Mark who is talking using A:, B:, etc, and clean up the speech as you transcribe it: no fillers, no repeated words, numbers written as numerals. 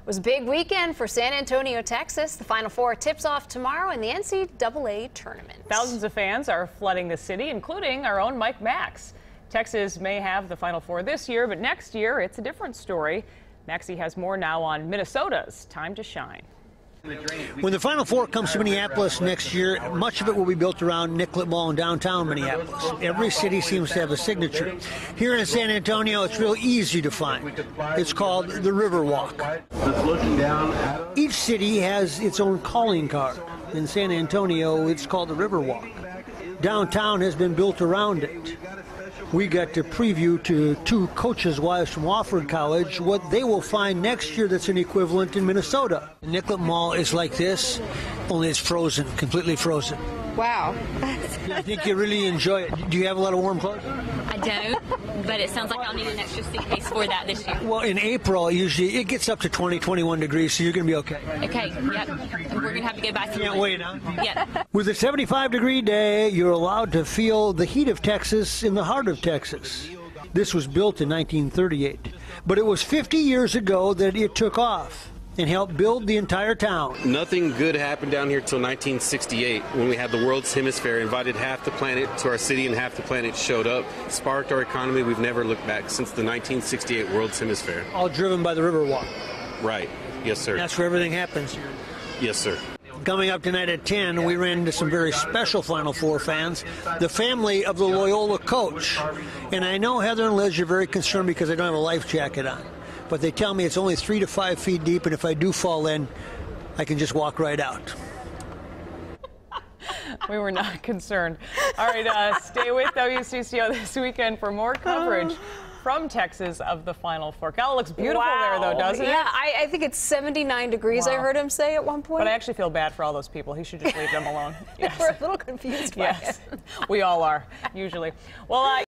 A: was a big weekend for San Antonio, Texas. The Final Four tips off tomorrow in the NCAA tournament.
B: Thousands of fans are flooding the city, including our own Mike Max. Texas may have the Final Four this year, but next year it's a different story. Maxie has more now on Minnesota's time to shine.
C: When the Final Four comes to Minneapolis next year, much of it will be built around Nicollet Mall in downtown Minneapolis. Every city seems to have a signature. Here in San Antonio, it's real easy to find. It's called the Riverwalk. Each city has its own calling card. In San Antonio, it's called the Riverwalk. Downtown has been built around it. We got to preview to two coaches' wives from Wofford College what they will find next year that's an equivalent in Minnesota. Nicollet Mall is like this, only it's frozen, completely frozen.
D: Wow.
C: I think you really enjoy it. Do you have a lot of warm clothes?
E: I don't, but it sounds like I'll need an extra suitcase for that this year.
C: Well, in April, usually it gets up to 20, 21 degrees, so you're going to be okay.
E: Okay, yep. We're going to have to go buy some.
C: Can't wait, huh?
E: Yep.
C: With a 75-degree day, you're allowed to feel the heat of Texas in the heart of Texas. This was built in 1938, but it was 50 years ago that it took off and helped build the entire town.
F: Nothing good happened down here till 1968 when we had the World's Hemisphere, invited half the planet to our city and half the planet showed up, sparked our economy. We've never looked back since the 1968 World's Hemisphere.
C: All driven by the Riverwalk.
F: Right. Yes, sir.
C: That's where everything happens here.
F: Yes, sir.
C: Coming up tonight at 10, we ran into some very special Final Four fans, the family of the Loyola coach. And I know Heather and Liz, you're very concerned because I don't have a life jacket on. But they tell me it's only 3 to 5 feet deep, and if I do fall in, I can just walk right out.
B: We were not concerned. All right, stay with WCCO this weekend for more coverage from Texas of the Final Four. God, it looks beautiful there, though, doesn't it?
A: Yeah, I think it's 79 degrees,
B: Wow.
A: I heard him say at one point.
B: But I actually feel bad for all those people. He should just leave them alone. Yes.
A: We're a little confused by
B: Yes,
A: it.
B: we all are, usually. Well,